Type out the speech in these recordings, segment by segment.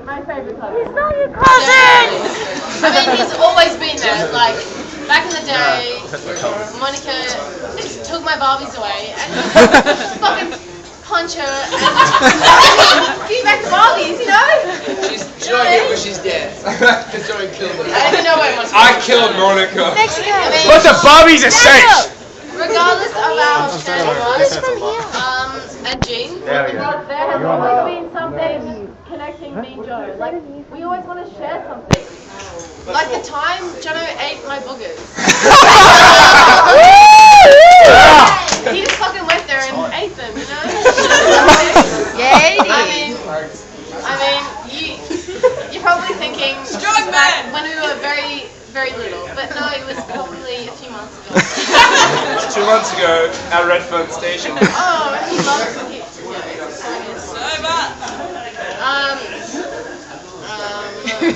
My favourite cousin. He's not your cousin! I mean, he's always been there. Like, back in the day, Monica took my Barbies away and fucking punch her and give me back the Barbies, you know? She's not here, but she's dead. Because Jono killed her. I don't even know where Monica I killed Monica. Mexico. I mean, But the Barbies are safe. regardless of our and Jean, there has always been something connecting me and Joe. Like, we always want to share something. Like the time Jono ate my boogers. He just fucking went there and ate them, you know? Yay! I mean, you're probably thinking back when we were very, very little, but no, it was probably a few months ago. 2 months ago at Redfern Station. Oh, he loves it.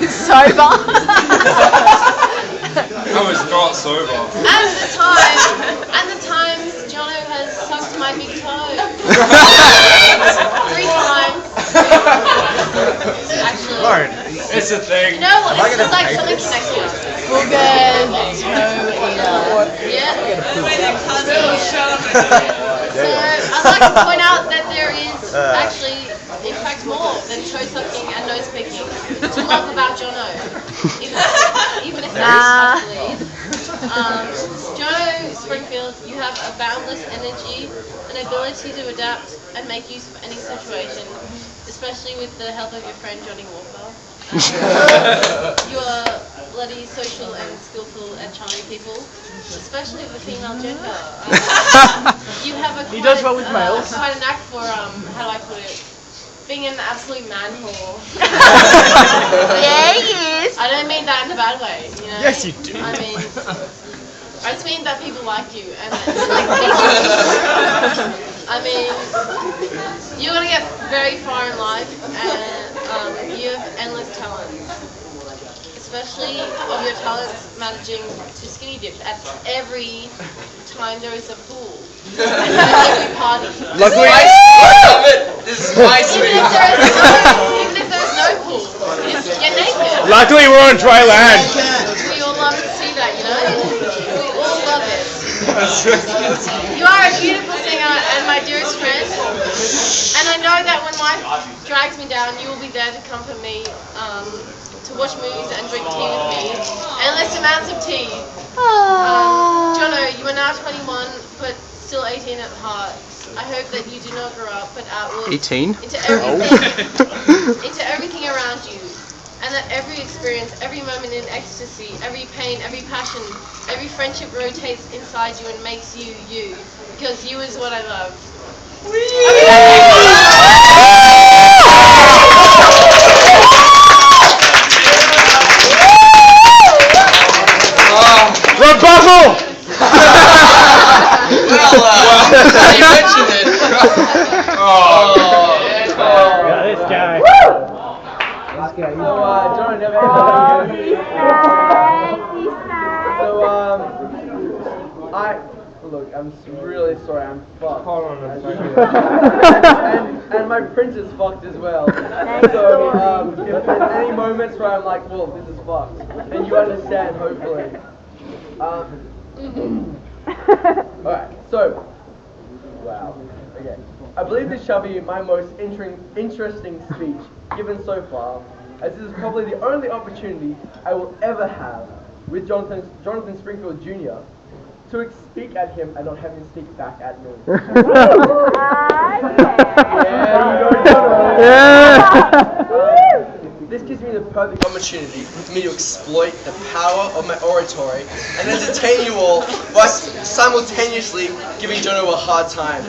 Sober. I was not sober. And the times Jono has sucked my big toe. 3 times. Actually. It's a thing. You know what? It's just like something connecting us. Boogers, toe eater. Yeah. So I'd like to point out that there is actually, in fact, more than toe sucking and nose picking to love about Jono. Even if there is actually. Jono Springfield, you have a boundless energy, an ability to adapt and make use of any situation, especially with the help of your friend Johnny Walker. You are bloody social and skillful at charming people, especially of the female gender. You have a quite a knack for how do I put it? Being an absolute man whore. Yeah, he is. I don't mean that in a bad way, you know. Yes, you do. I just mean that people like you, and I mean, you're gonna get very far in life, and you have endless talents. Especially of your talents managing to skinny dip at every time there is a pool. At every party. Luckily, This is my Even if there is no pool, you just get naked. luckily we're on dry land. We all love to see that, you know? We all love it. You are a beautiful singer and my dearest friend. And I know that when life drags me down, you will be there to comfort me, to watch movies and drink tea with me. Endless amounts of tea. Jono, you are now 21, but still 18 at heart. I hope that you do not grow up, but outlook 18? into everything around you. And that every experience, every moment in ecstasy, every pain, every passion, every friendship rotates inside you and makes you you. Because you is what I love. Rebuttal! You mentioned it. This guy. Jono never look, I'm really sorry, I'm fucked. Hold on a second. and my print is fucked as well. So, if there's any moments where I'm like, well, this is fucked, and you understand, hopefully. Alright, so, wow, okay. I believe this shall be my most interesting speech given so far, as this is probably the only opportunity I will ever have with Jonathan Springfield Jr. to speak at him and not have him speak back at me. This gives me the perfect opportunity for me to exploit the power of my oratory and entertain you all while simultaneously giving Jono a hard time.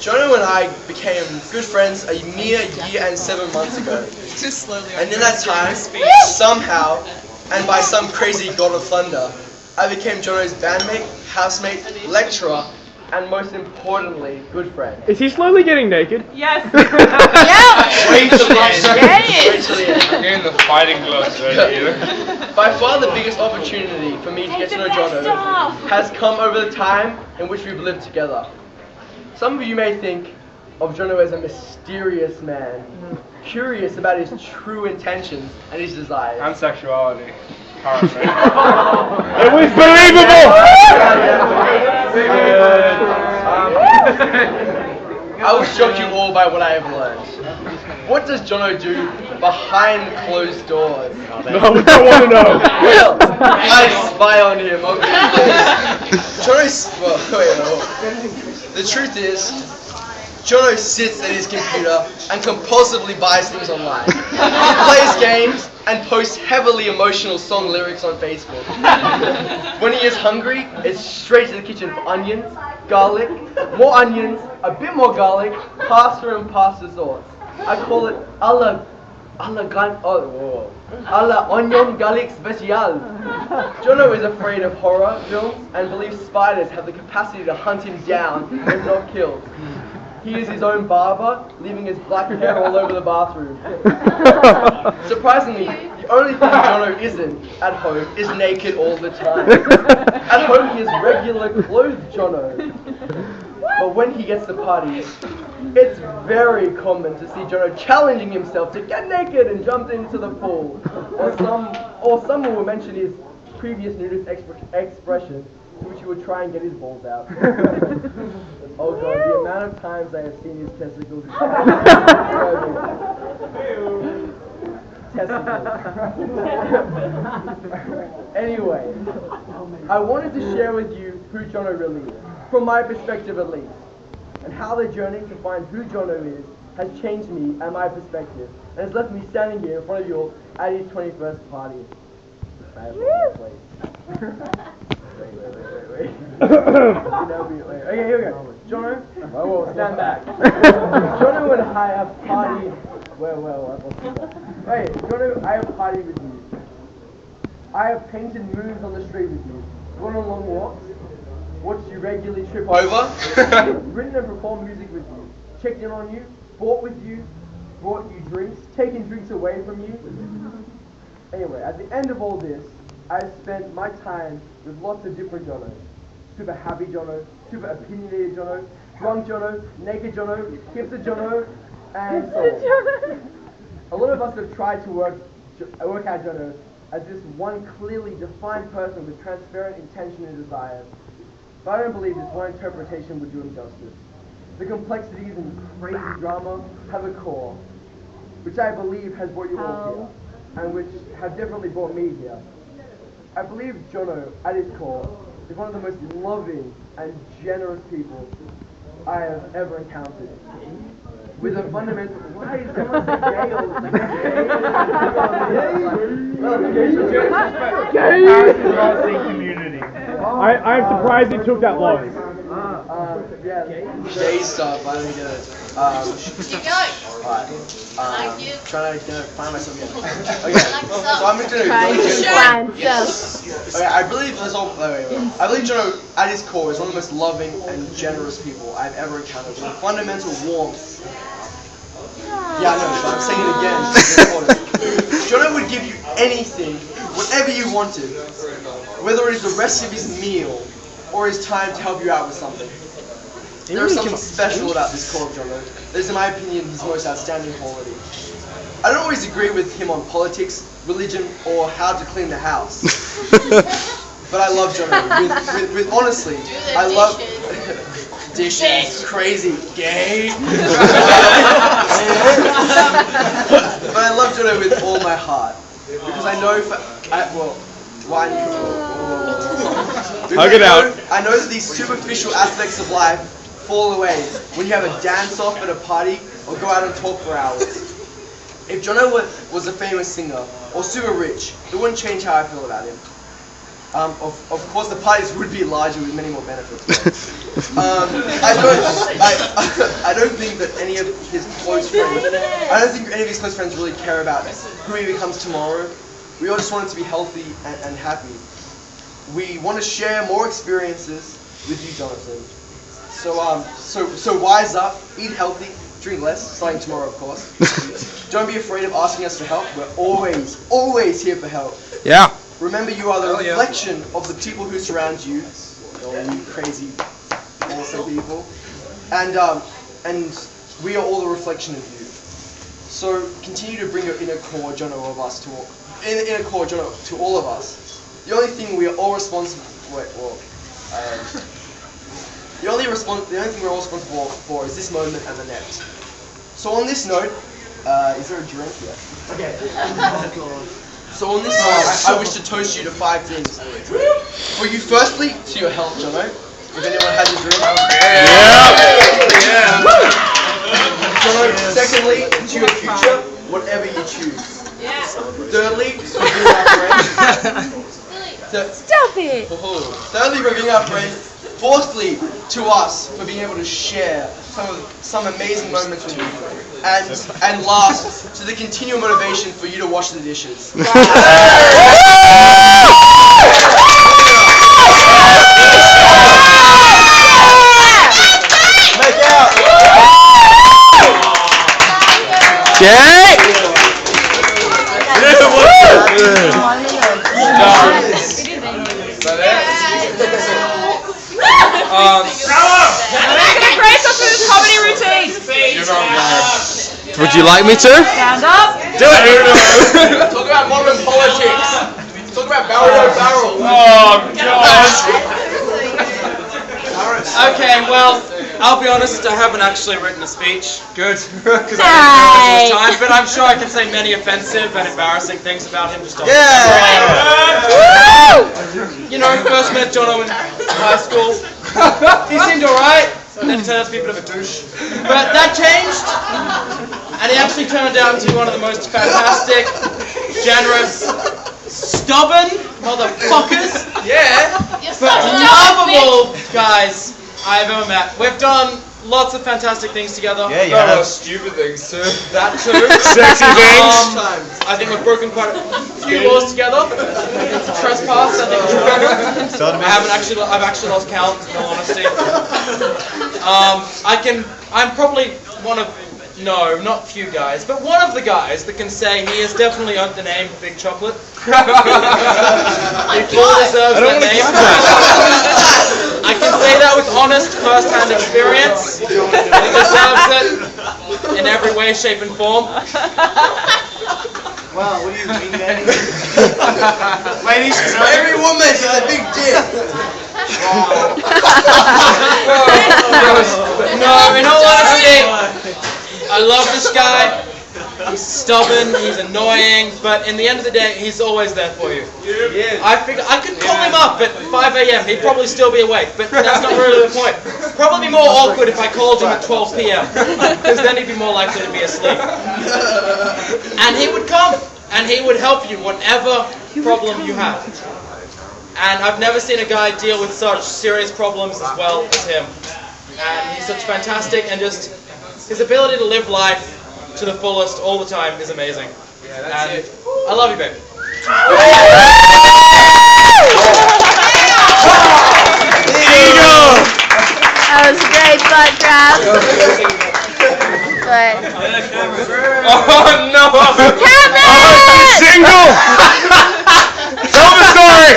Jono and I became good friends a mere year and 7 months ago. And in that time, somehow, and by some crazy god of thunder, I became Jono's bandmate, housemate, lecturer, and most importantly, good friend. Is he slowly getting naked? Yes. Wait till the Wait Getting the fighting gloves ready, you know? By far the biggest opportunity for me to get to know Jono has come over the time in which we've lived together. Some of you may think of Jono as a mysterious man, curious about his true intentions and his desires. And sexuality. Currently. It was believable! I will shock you all by what I have learned. What does Jono do behind closed doors? No, we don't want to know. Well, I spy on him. Jono's... Well, wait, no. The truth is, Jono sits at his computer and compulsively buys things online. He plays games and posts heavily emotional song lyrics on Facebook. When he is hungry, it's straight to the kitchen for onions, garlic, more onions, a bit more garlic, pasta and pasta sauce. I call it a la onion garlic special. Jono is afraid of horror films and believes spiders have the capacity to hunt him down if not killed. He is his own barber, leaving his black hair all over the bathroom. Surprisingly, the only thing Jono isn't at home is naked all the time. At home, he is regular clothed Jono. But when he gets to parties, it's very common to see Jono challenging himself to get naked and jump into the pool. Or someone will mention his previous nudist expression, to which he would try and get his balls out. Oh god, the amount of times I have seen his testicles. Anyway, I wanted to share with you who Jono really is, from my perspective at least, and how the journey to find who Jono is has changed me and my perspective, and has left me standing here in front of you all at his 21st party. I have no place. Wait. Okay, here we go. Jono, whoa, stand back. Jono and I have partied. Hey, Jono, I have partied with you. I have painted moons on the street with you. Gone on long walks. Watched you regularly trip over. Written and performed music with you. Checked in on you. Fought with you. Brought you drinks. Taken drinks away from you. Anyway, at the end of all this, I spent my time with lots of different Jonos. Super happy Jono, super opinionated Jono, drunk Jono, naked Jono, hipster Jono, and so on. A lot of us have tried to work out Jono as this one clearly defined person with transparent intention and desires. But I don't believe this one interpretation would do him justice. The complexities and crazy drama have a core, which I believe has brought you all here, and which have definitely brought me here. I believe Jono, at his core, is one of the most loving and generous people I have ever encountered. With a fundamental... Why is someone say gay all the Gay community. I'm surprised it took that long. Gay stuff, I don't get it. Keep going. Alright. Trying to find myself again. Okay, so I'm going to Okay, I believe there's all. I believe Jono, at his core, is one of the most loving and generous people I've ever encountered. With a fundamental warmth. Yeah, I know, but I'm saying it again. It's important. Jono would give you anything, whatever you wanted, whether it is the rest of his meal or his time to help you out with something. There's something special about this core of Jono. That is, in my opinion, his most outstanding quality. I don't always agree with him on politics, religion, or how to clean the house. But I love Jono. With honestly, I love dishes, crazy, gay. But I love Jono with all my heart because I know I know that these superficial aspects of life fall away when you have a dance off at a party or go out and talk for hours. If Jono was a famous singer or super rich, it wouldn't change how I feel about him. Of course, the parties would be larger with many more benefits. I don't think that any of his close friends, really care about who he becomes tomorrow. We all just want him to be healthy and happy. We want to share more experiences with you, Jonathan. So wise up, eat healthy, drink less, starting tomorrow, of course. Don't be afraid of asking us for help. We're always here for help. Yeah. Remember, you are the reflection of the people who surround you, all you crazy, awesome people. And we are all a reflection of you. So continue to bring your inner core Jono of us to all, inner core Jono to all of us. The only thing we are all responsible. The only thing we're all responsible for is this moment and the next. So on this note, is there a drink here? Okay. So on this note, I wish to toast you to 5 things. For you, firstly, to your health, Jono. If anyone has a drink. Yeah. Jono, secondly, to your future, whatever you choose. Yeah. Thirdly, for being our friends. Stop it! Thirdly, for being our friends. Fourthly, to us for being able to share some amazing moments with you. And last, to the continual motivation for you to wash the dishes. Make out! Jay! Would you like me to? Stand up! Do it! Talk about modern politics. Talk about barrel. Oh, gosh. Okay, well, I'll be honest, I haven't actually written a speech. Good. Because I Nice. didn't have much time, but I'm sure I can say many offensive and embarrassing things about him just on You know, first met Jono in high school. He seemed alright, and then turned out to be a bit of a douche. But that changed, and he actually turned out to be one of the most fantastic, generous, stubborn motherfuckers. Yeah. You're so But stubborn, lovable guys I've ever met. We've done lots of fantastic things together. Yeah, you There are have. stupid things too. That too. Sexy things. I think we've broken quite a few laws together. Trespass, I think was one of them. I've actually lost count, in all honesty. I'm probably one of, no, not few guys, but one of the guys that can say he has definitely earned the name Big Chocolate. He fully deserves that name. I can say that with honest first-hand experience. He deserves it in every way, shape, and form. Wow, what do you mean, man? Ladies, every woman has a big dick. No, in all honesty, I love this guy. He's stubborn, he's annoying, but in the end of the day, he's always there for you. I figure I could call him up at 5 a.m. He'd probably still be awake, but that's not really the point. Probably more awkward if I called him at 12 p.m. because then he'd be more likely to be asleep. And he would come, and he would help you whatever problem you have. And I've never seen a guy deal with such serious problems as well as him. And he's such fantastic, and just his ability to live life to the fullest all the time is amazing. And I love you, babe. That was great fun, Trav. But Oh no! Kevin! Single! Tell the story!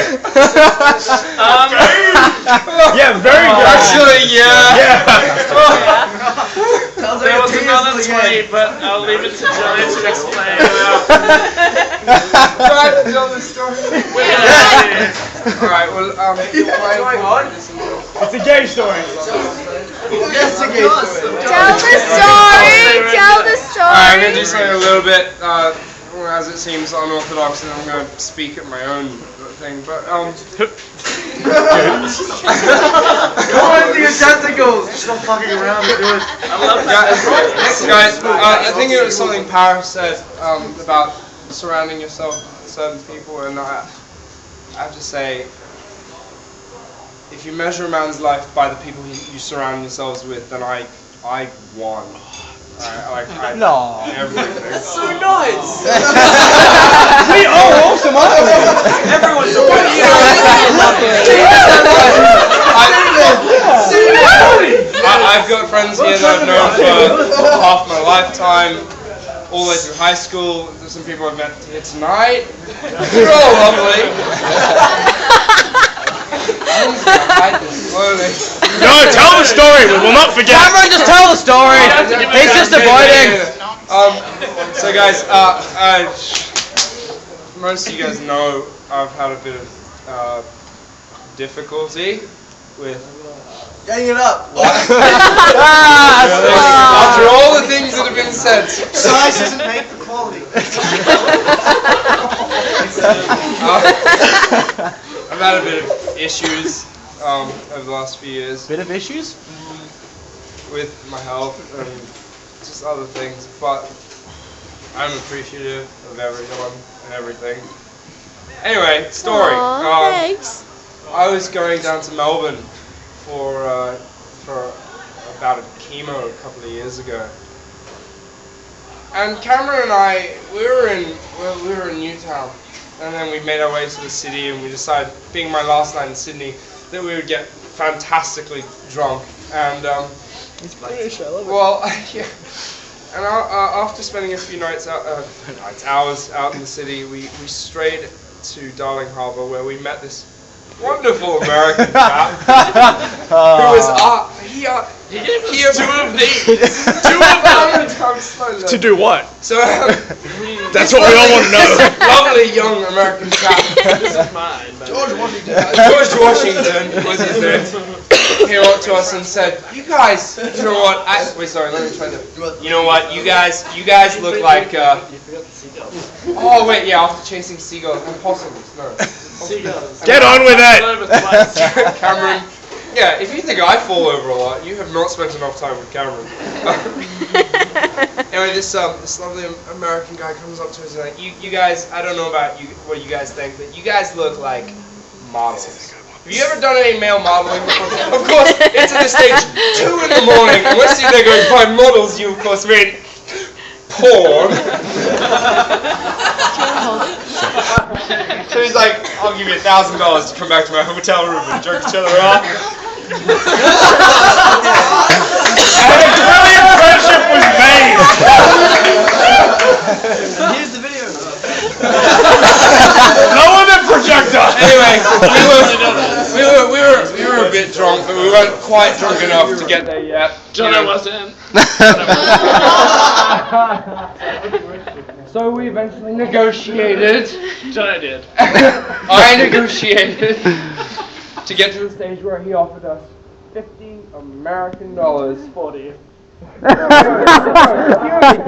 Yeah, very good. Actually, yeah. There was another 20, but I'll leave it to Johnny to explain. Do I have to tell this story? Alright, well, It's a gay story. Yes, a gay story. Tell the story! Tell the Alright, I'm going to do story! something a little bit, as it seems, unorthodox, and I'm going to speak at my own thing, but, Go into your testicles! Stop fucking around and do it. guys, I think it was something Paris said about surrounding yourself with certain people, and I have to say, if you measure a man's life by the people you surround yourselves with, then I won. No. Everything. So nice! We all awesome, aren't we? Everyone's I've got friends here that I've known for half my lifetime, all the way through high school. There's some people I've met here tonight. You're all lovely. I'm just gonna hide this. learning. No, tell the story. We will not forget. Cameron, just tell the story. He's just avoiding. So guys, most of you guys know I've had a bit of difficulty with Getting it up. after all the things that have been said. Size isn't made for quality. I've had a bit of issues over the last few years Bit of issues? with my health and just other things, but I'm appreciative of everyone and everything. Anyway, story. Thanks. I was going down to Melbourne for about a chemo a couple of years ago, and Cameron and I we were in Newtown, and then we made our way to the city, and we decided, being my last night in Sydney, that we would get fantastically drunk, and He's British, I love it. well, yeah. And after spending a few hours out in the city, we strayed to Darling Harbour, where we met this wonderful American chap who was he two of these. To do what? So That's what we all want to know. lovely young American chap. George Washington. George Washington was his name. Came up to us and said, "You guys, you know what? Wait, sorry. Let me try to. You know what? You guys look like." Oh wait, yeah. After chasing seagulls, impossibles. No. Get on with it. Cameron. Yeah, if you think I fall over a lot, you have not spent enough time with Cameron. Anyway, this lovely American guy comes up to us and like, you guys, I don't know about you, what you guys think, but you guys look like models. Have you ever done any male modeling before? Of course, it's at the stage 2 in the morning, and we're sitting there going, by models, you of course mean porn. So he's like, I'll give you $1,000 to come back to my hotel room and jerk each other off. And a brilliant friendship was made. Here's the video. Lower the projector. Anyway, we were a bit drunk, but we weren't quite drunk enough to get there yet. Jono wasn't. So we eventually negotiated. Jono did. I negotiated to get to the stage where he offered us $50 American. 40. He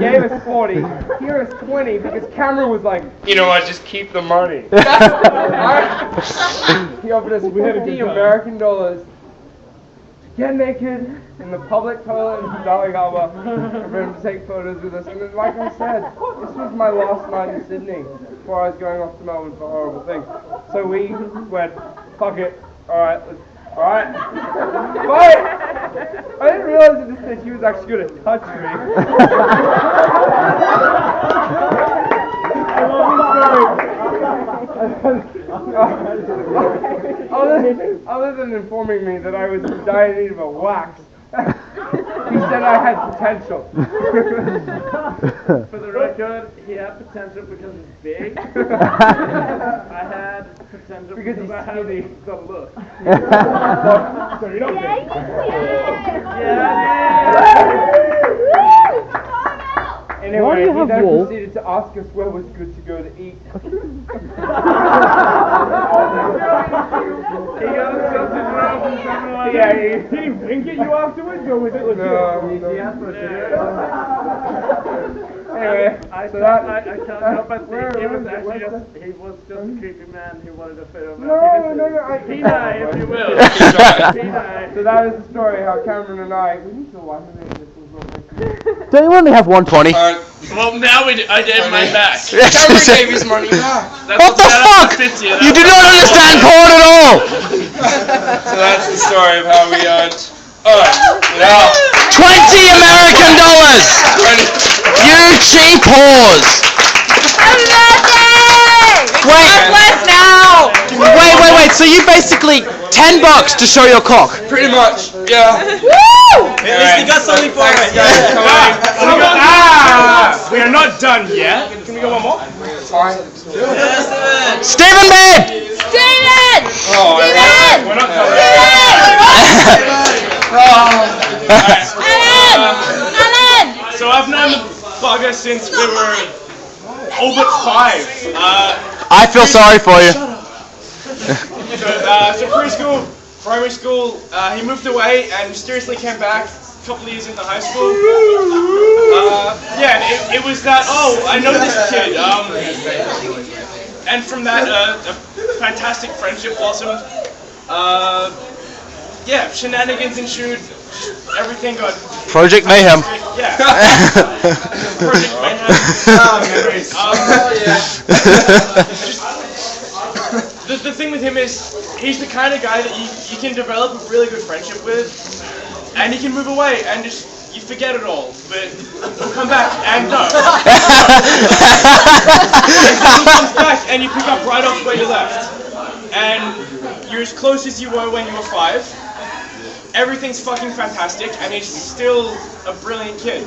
gave us 40. Here is 20 because Cameron was like, you know what, just keep the money. He offered us $50 American to get naked in the public toilet in Darling Harbour and for him to take photos with us. And then, like I said, this was my last night in Sydney before I was going off to Melbourne for horrible things. So we went, fuck it. Alright. But I didn't realize at this stage he was actually going to touch me. Other than informing me that I was in dire need of a wax, he said I had potential. For the record, he had potential because he's big. I had potential because I had the look. So you don't think. Anyway, he then proceeded to ask us where was good to go to eat. Yeah, did he wink at you afterwards, or was it legit? Anyway, I can't help but think he was actually just a creepy man who wanted to fit him. No, P9, if you will. P9. So that is the story how Cameron and I. We need to watch this. Don't you only have 120? Well, now we do. I gave mine back. Cameron gave his money back. What the fuck? You do not understand porn at all! So that's the story of how we earned. Now. $20 American! You cheap whores! Wait, so you basically $10 to show your cock? Pretty much, yeah. At least you got something for it. Thanks, guys, for coming. We are not done yet. Can we go one more? Stephen Babe! Steven! Oh, Steven! we're not done Alan! So I've known the bugger since we were all but 5. I feel sorry for you. So preschool, primary school, he moved away and mysteriously came back a couple of years into high school. Yeah, it was that, oh, I know this kid. And from that, a fantastic friendship blossomed. Yeah, shenanigans ensued, everything got... Project Mayhem. Yeah. Project Mayhem. The thing with him is, he's the kind of guy that you can develop a really good friendship with, and he can move away and just, you forget it all, but he'll come back and no. And he comes back and you pick up right off where you left. And you're as close as you were when you were 5. Everything's fucking fantastic, and he's still a brilliant kid.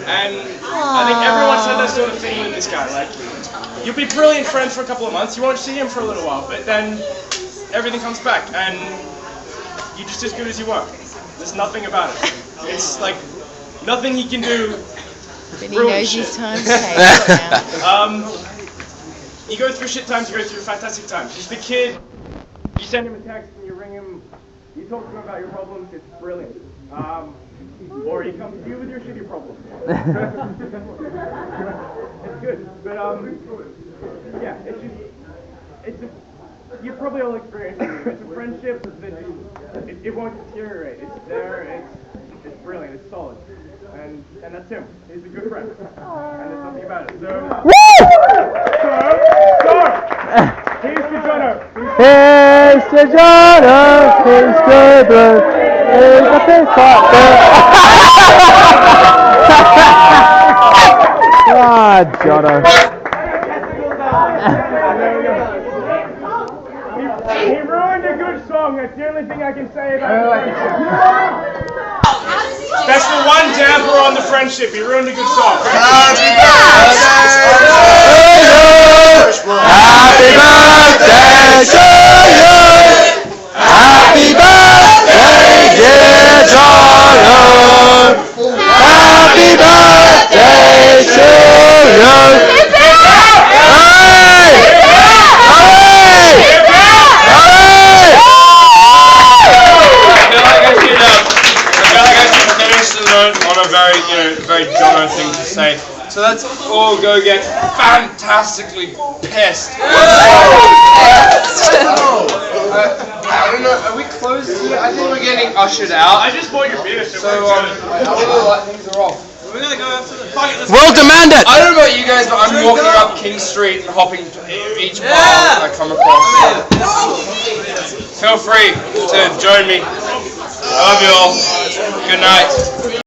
And I think everyone's had that sort of thing with this guy. Like, you'll be brilliant friends for a couple of months, you won't see him for a little while, but then everything comes back, and you're just as good as you were. There's nothing about it. It's like, nothing he can do. But he knows his time's now. You go through shit times, you go through fantastic times. He's the kid, you send him a text and you ring him, you talk to him about your problems, it's brilliant. Or he comes to you with your shitty problems. It's good, but yeah, you probably all experience it. It's a friendship that it won't deteriorate. It's there, it's brilliant, it's solid. And that's him. He's a good friend. And there's nothing about it. So, here's to Jono. Here's to Jono, here's to Blue, here's the big pot. Ah, Jono. He ruined a good song. That's the only thing I can say about it. That's the one damper on the friendship. He ruined a good song. Happy birthday to you! Happy birthday, dear Jono! Happy birthday to you! On a very Jono thing to say. So let's all go get fantastically pissed. I don't know, are we closed here? I think we're getting ushered out. I just bought your beer, so things are off. we're gonna go after the fight. We'll demand it! I don't know about you guys, but I'm walking up King Street and hopping to each bar I come across. Feel free to join me. I love you all. Good night.